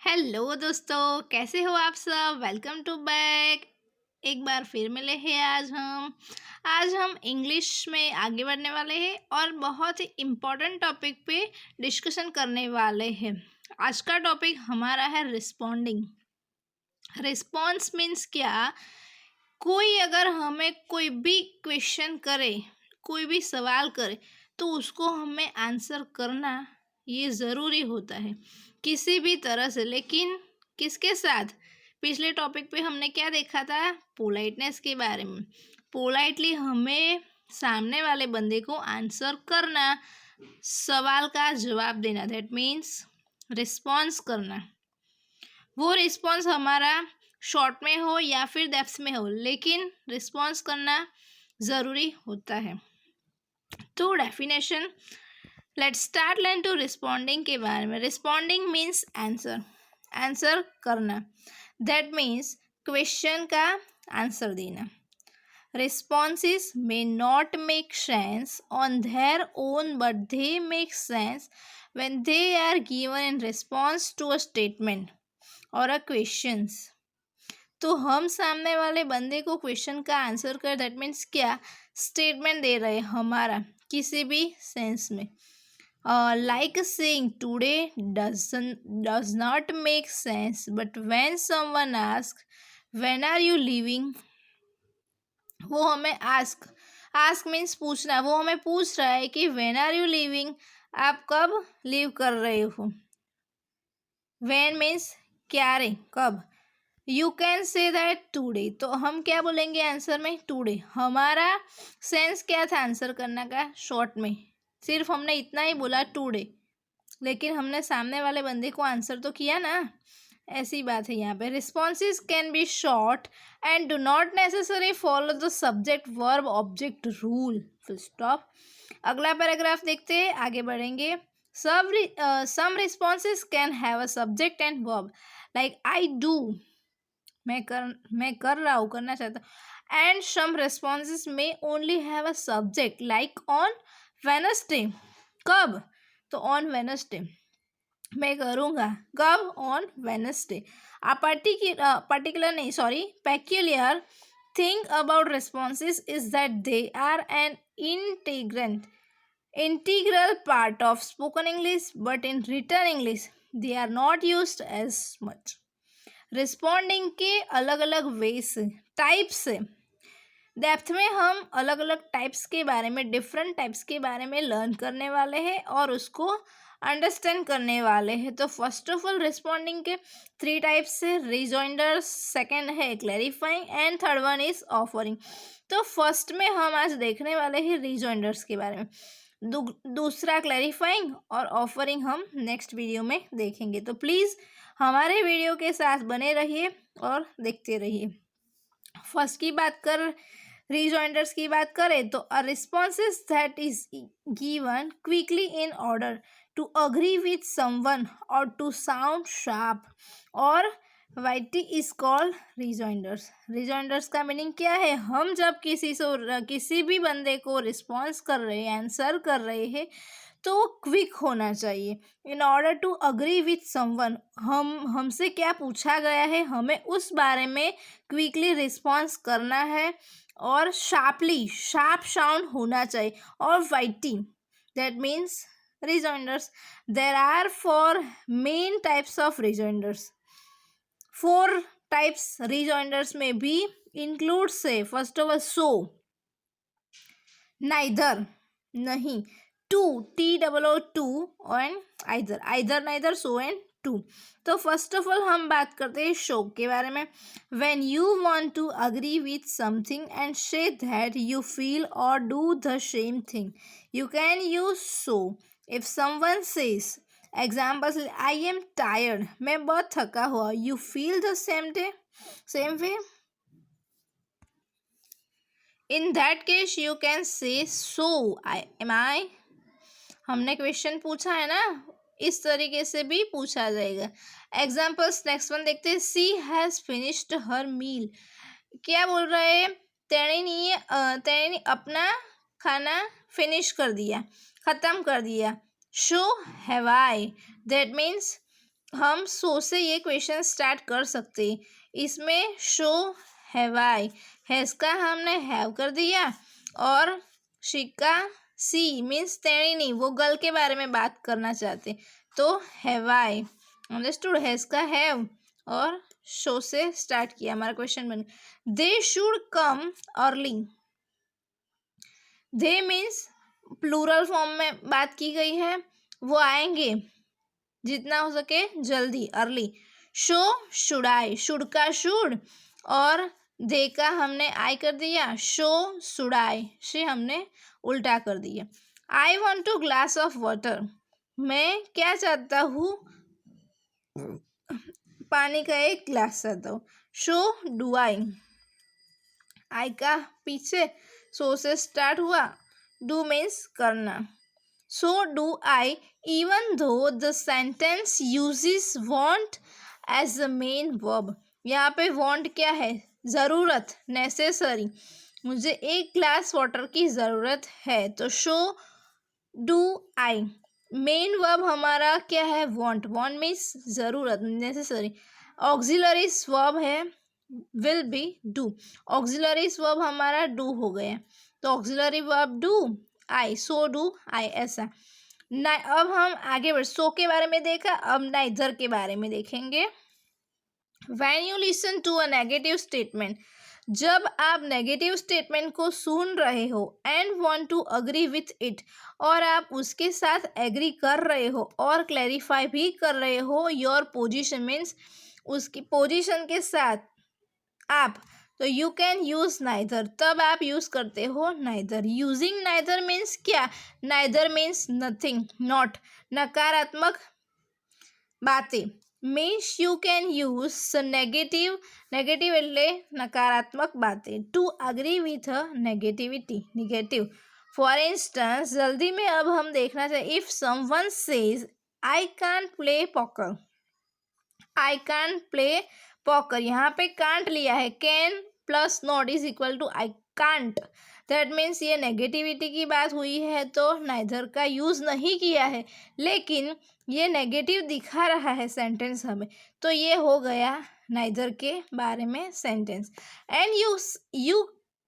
Hello दोस्तों, कैसे हो आप सब। Welcome to back. एक बार फिर मिले हैं आज हम इंग्लिश में आगे बढ़ने वाले हैं और बहुत ही इम्पोर्टेंट टॉपिक पे डिस्कशन करने वाले हैं। आज का टॉपिक हमारा है रिस्पॉन्डिंग। रिस्पॉन्स मीन्स क्या। कोई अगर हमें कोई भी क्वेश्चन करे, कोई भी सवाल करे, तो उसको हमें आंसर करना ये ज़रूरी होता है किसी भी तरह से। लेकिन किसके साथ। पिछले टॉपिक पे हमने क्या देखा था, पोलाइटनेस के बारे में। पोलाइटली हमें सामने वाले बंदे को आंसर करना, सवाल का जवाब देना, दैट मीन्स रिस्पॉन्स करना। वो रिस्पॉन्स हमारा शॉर्ट में हो या फिर डेप्थ में हो, लेकिन रिस्पॉन्स करना ज़रूरी होता है। तो definition, let's start learn to responding के बारे में। रिस्पॉन्डिंग मीन्स आंसर, आंसर करना, दैट मीन्स क्वेश्चन का आंसर देना। Responses may not make sense on their own, but they make sense when they are given in response to a statement और अ questions. तो हम सामने वाले बंदे को क्वेश्चन का आंसर कर, दैट मीन्स क्या, स्टेटमेंट दे रहे हमारा किसी भी सेंस में। Like saying today does not make sense, but when someone ask when are you living, वो हमें आस्क मीन्स पूछना। वो हमें पूछ रहा है कि व्हेन आर यू लिविंग, आप कब लिव कर रहे हो। व्हेन मीन्स क्या रे, कब। You can say that today, तो हम क्या बोलेंगे आंसर में, टूडे। हमारा सेंस क्या था आंसर करने का, शॉर्ट में सिर्फ हमने इतना ही बोला टूडे, लेकिन हमने सामने वाले बंदे को आंसर तो किया ना। ऐसी बात है यहाँ पे। Responses can be short and do not necessary follow the subject verb object rule, full stop. अगला पैराग्राफ देखते हैं, आगे बढ़ेंगे। some responses can have a subject and verb, like I do, मैं कर रहा हूँ, करना चाहता हूँ। And some responses may only have a subject, like on Wednesday, कब, तो on Wednesday, मैं करूँगा कब, ऑन वेनसडे। पर्टिकुलर नहीं, sorry, peculiar thing about responses is that they are an integral part of spoken English, but in written English they are not used as much. Responding के अलग अलग veg, types है। Depth में हम अलग अलग types के बारे में, डिफरेंट टाइप्स के बारे में लर्न करने वाले हैं और उसको अंडरस्टैंड करने वाले हैं। तो फर्स्ट ऑफ ऑल रिस्पॉन्डिंग के 3 टाइप्स है, रिजॉइंडर, सेकंड है clarifying and third one is offering. तो फर्स्ट में हम आज देखने वाले हैं रिजॉइंडर्स के बारे में, दूसरा क्लैरिफाइंग और ऑफरिंग हम नेक्स्ट वीडियो में देखेंगे। तो प्लीज़ हमारे वीडियो के साथ बने रहिए और देखते रहिए। फर्स्ट की बात कर, रिजॉइंडर्स की बात करें तो uh responses that is given quickly in order to agree with someone और टू साउंड शार्प और वाइटी इज कॉल्ड रिजॉइंडर्स। रिजॉइंडर्स का मीनिंग क्या है, हम जब किसी भी बंदे को रिस्पॉन्स कर रहे हैं, आंसर कर रहे हैं, तो क्विक होना चाहिए। In order to agree with someone, हमसे क्या पूछा गया है, हमें उस बारे में क्विकली रिस्पॉन्स करना है और शार्पली, शार्प साउंड होना चाहिए। और witty, that means rejoinders. There are 4 main types of rejoinders. 4 types rejoinders में भी इंक्लूड से, first of all so, neither, नहीं, too, TOO and either, either neither, so and too. तो फर्स्ट ऑफ ऑल हम बात करते हैं शो के बारे में। When you want to agree with something and say that you feel और do the same thing, you can use so. If someone says, examples, I am tired, मैं बहुत थका हुआ, you feel the same way, in that case you can say सो आई। हमने question पूछा है ना, इस तरीके से भी पूछा जाएगा। एग्जाम्पल्स नेक्स्ट वन देखते हैं। सी हैज़ फिनिश्ड हर मील, क्या बोल रहे हैं, तेने अपना खाना फिनिश कर दिया, ख़त्म कर दिया। Show have I, that means हम सो से ये क्वेश्चन स्टार्ट कर सकते हैं। इसमें शो, हैव आई, हैज़ का हमने हैव कर दिया और शी का सी मीन्स तेणी, वो गर्ल के बारे में बात करना चाहते, तो हैव आई। अंडरस्टूड? हैज़ का हैव और शो से स्टार्ट किया, हमारा क्वेश्चन बन they should come early. They means plural form में बात की गई है, वो आएंगे जितना हो सके जल्दी, early. Show should I, should का शुड और दे का हमने आई कर दिया, शो शुड आई, से हमने उल्टा कर दिया। I want two glass of water, मैं क्या चाहता हूँ, पानी का एक ग्लास चाहता हूँ। शो डू आई, आई का पीछे सो से स्टार्ट हुआ, डू मीन्स करना। So do I, even though the sentence uses want as the main verb. यहाँ पे want क्या है, ज़रूरत, नेसेसरी, मुझे एक ग्लास वाटर की ज़रूरत है, तो show do I. Main verb हमारा क्या है, want, want मीन्स ज़रूरत, नेसेसरी। ऑक्सिलरी वर्ब है will be do, auxiliary verb हमारा डू हो गया, तो auxiliary verb do, I, so do I, ऐसा। ना अब हम आगे बढ़, सो के बारे में देखा, अब नाइदर के बारे में देखेंगे। When you listen to a negative statement, जब आप नेगेटिव स्टेटमेंट को सुन रहे हो and want to agree with it, और आप उसके साथ एग्री कर रहे हो और क्लैरिफाई भी कर रहे हो योर पोजीशन मीन्स उसकी पोजीशन के साथ आप, तो यू कैन यूज नाइदर, तब आप यूज करते हो नाइदर। यूजिंग नाइदर मीन्स क्या, नाइदर मीन्स नथिंग, नॉट, नकारात्मक बातें। Means you can use negative, negative એટલે नकारात्मक बातें, to agree with a negativity, negative. For instance, जल्दी में अब हम देखना चाहिए, if someone says I can't play poker, I can't play poker, यहाँ पे कांट लिया है, can plus not is equal to I can't, that means ये नेगेटिविटी की बात हुई है, तो नाइदर का यूज़ नहीं किया है, लेकिन ये नेगेटिव दिखा रहा है सेंटेंस हमें, तो ये हो गया नाइदर के बारे में sentence. And you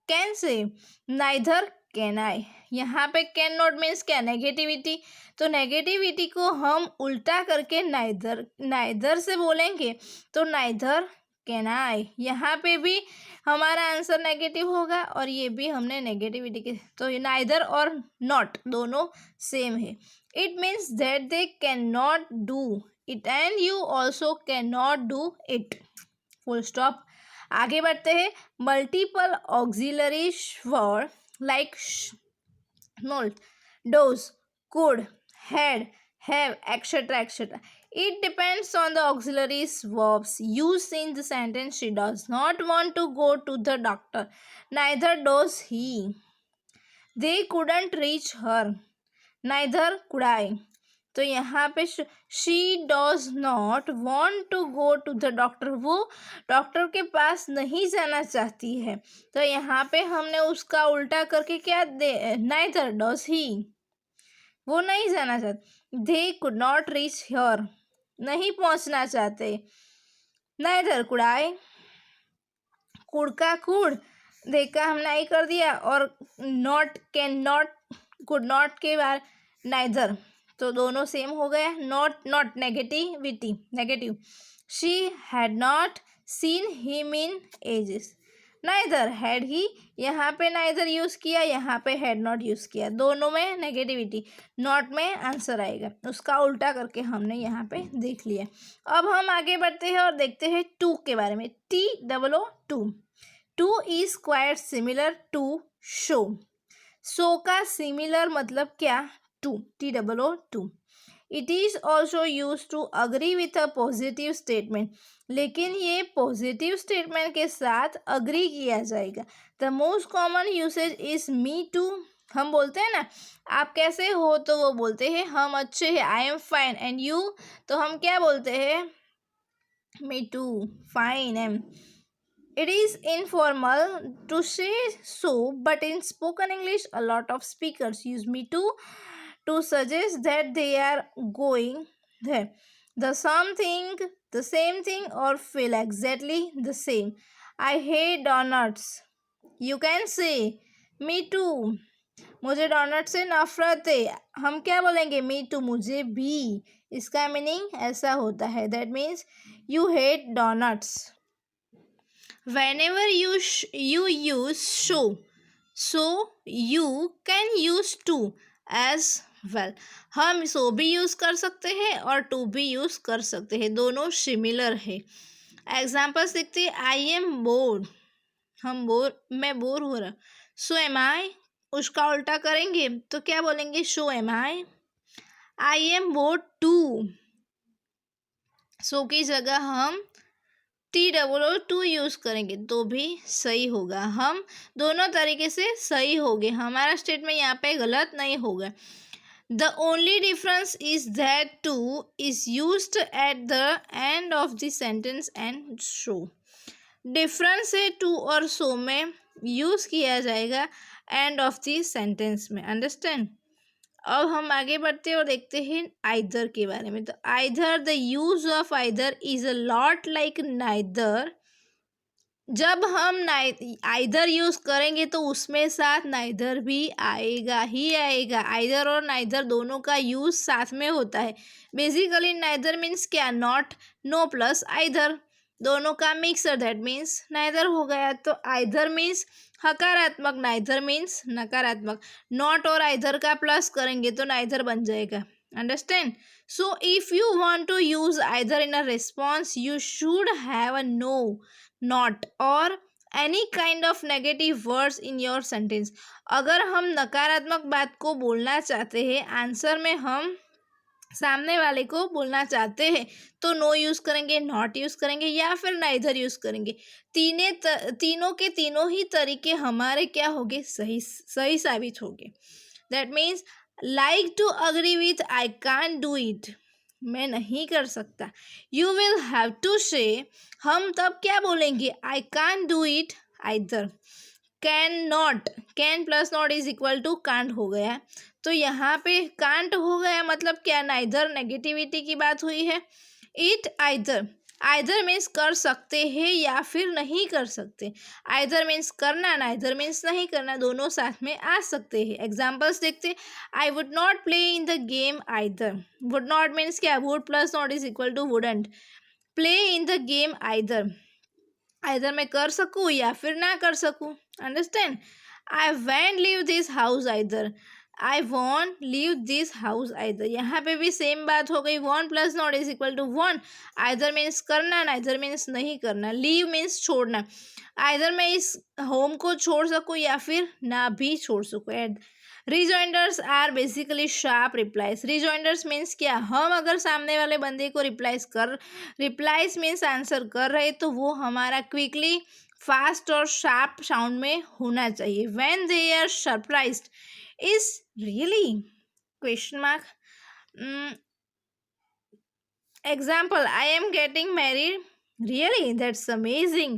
can say neither can I, यहाँ पे कैन नॉट मीन्स क्या, नेगेटिविटी, तो नेगेटिविटी को हम उल्टा करके नाइदर, नाइदर से बोलेंगे, तो नाइदर कैन आई, यहाँ पे भी हमारा आंसर नेगेटिव होगा और ये भी हमने नेगेटिविटी के, तो नाइदर और नॉट दोनों सेम है। It means that they can not do it and you also can not do it, full stop. आगे बढ़ते हैं। Multiple auxiliary word like note, dose, could, had, have, etc. etc. It depends on the auxiliary verbs used in the sentence. She does not want to go to the doctor. Neither does he. They couldn't reach her. Neither could I. तो यहाँ पे she does not want to go to the doctor, वो doctor के पास नहीं जाना चाहती है, तो यहाँ पे हमने उसका उल्टा करके क्या दे, नाइदर डज ही, वो नहीं जाना चाहते। They could not reach here, नहीं पहुंचना चाहते। नाइदर कुड आई, कुड का कुड, दे का हमने आई कर दिया और not, can not, could not के बाद नाइदर, तो दोनों सेम हो गया। Not, not negativity, negative. She had not seen him in ages, neither had he, यहाँ पे नाइदर यूज़ किया, यहाँ पे हैड नॉट यूज़ किया, दोनों में नेगेटिविटी, नॉट में आंसर आएगा, उसका उल्टा करके हमने यहाँ पे देख लिया। अब हम आगे बढ़ते हैं और देखते हैं टू के बारे में। TOO, too, too is quite similar to so, so का सिमिलर मतलब क्या, too, TOO, too. It is also use to agree with a positive statement, लेकिन ये पॉजिटिव स्टेटमेंट के साथ अग्री किया जाएगा। The most common usage is me too, हम बोलते हैं ना आप कैसे हो, तो वो बोलते हैं हम अच्छे हैं, I am fine, and you, तो हम क्या बोलते हैं, me too, fine am. It is informal to say so, but in spoken English, a lot of speakers use me too to suggest that they are going there. The same thing or feel exactly the same. I hate donuts. You can say me too. मुझे donut से नफरत है. हम क्या बोलेंगे? मी to, मुझे भी. इसका मीनिंग ऐसा होता है. That means you hate doughnuts. Whenever you use so you can use to as well. हम so भी यूज़ कर सकते हैं और to भी यूज़ कर सकते हैं. दोनों सिमिलर है. एग्जाम्पल्स देखते हैं. I am bored. मैं बोर हो रहा. So am I. उसका उल्टा करेंगे तो क्या बोलेंगे? So am I. I am bored too. So की जगह हम TOO यूज़ करेंगे तो भी सही होगा. हम दोनों तरीके से सही होंगे. हमारा स्टेटमेंट यहाँ पे गलत नहीं होगा. The only difference is that two is used at the end of the sentence and show. Difference है टू और सो में यूज़ किया जाएगा एंड ऑफ द सेंटेंस में. अंडरस्टैंड. अब हम आगे बढ़ते हैं और देखते हैं आइदर के बारे में. तो either, the use of either is a lot like neither. जब हम आइदर यूज करेंगे तो उसमें साथ नाइदर भी आएगा ही आएगा. आइदर और नाइदर दोनों का यूज साथ में होता है. बेसिकली नाइदर मीन्स क्या? नॉट. नो प्लस आइदर, दोनों का मिक्सर. दैट मीन्स नाइदर हो गया. तो आइदर मीन्स हकारात्मक, नाइदर मीन्स नकारात्मक. नॉट और आइदर का प्लस करेंगे तो नाइदर बन जाएगा. Understand. So if you want to use either in a response you should have a no, not और any kind of negative words in your sentence. अगर हम नकारात्मक बात को बोलना चाहते हैं, आंसर में हम सामने वाले को बोलना चाहते हैं तो नो यूज़ करेंगे, नॉट यूज़ करेंगे या फिर नाइदर यूज़ करेंगे. तीनों के तीनों ही तरीके हमारे क्या होंगे? सही साबित होंगे. That means like to agree with I can't do it. मैं नहीं कर सकता. यू विल हैव टू से. हम तब क्या बोलेंगे? I can't do it either. Can not, can plus not is equal to can't हो गया. तो यहाँ पे कांट हो गया मतलब क्या? नाइदर, नेगेटिविटी की बात हुई है. इट आइदर, आइदर मीन्स कर सकते हैं या फिर नहीं कर सकते. आइदर मीन्स करना, नाइदर मीन्स नहीं करना. दोनों साथ में आ सकते हैं. एग्जाम्पल्स देखते. I would not play in the game either. Would not means क्या? Would plus not is equal to wouldn't. Play in the game either, either मैं कर सकूँ या फिर ना कर सकूँ. Understand. I won't leave this house either. I won't leave this house either. यहाँ पे भी सेम बात हो गई. Won't plus not is equal to won't. Either means करना, नाइदर मीन्स नहीं करना. लीव मीन्स छोड़ना. आइदर मैं इस होम को छोड़ सकूँ या फिर ना भी छोड़ सकूँ. Rejoinders are basically sharp replies. Rejoinders means क्या? हम अगर सामने वाले बंदे को रिप्लाइज मीन्स आंसर कर रहे तो वो हमारा क्विकली, फास्ट और शार्प साउंड में होना चाहिए. When they are surprised is really question mark. Example, I am getting married. Really? That's amazing.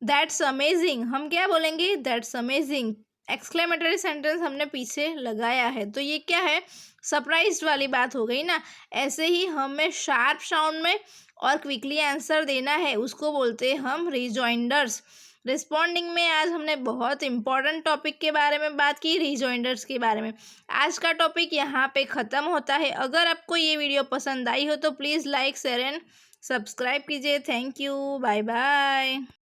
That's amazing. हम क्या बोलेंगे? That's amazing. एक्सक्लेमेटरी सेंटेंस हमने पीछे लगाया है तो ये क्या है? सरप्राइज वाली बात हो गई ना. ऐसे ही हमें शार्प साउंड में और क्विकली आंसर देना है, उसको बोलते हैं हम रिजॉइंडर्स. रिस्पॉन्डिंग में आज हमने बहुत इंपॉर्टेंट टॉपिक के बारे में बात की, रिजॉइंडर्स के बारे में. आज का टॉपिक यहाँ पे ख़त्म होता है. अगर आपको ये वीडियो पसंद आई हो तो please like, share and subscribe कीजिए. Thank you. Bye bye.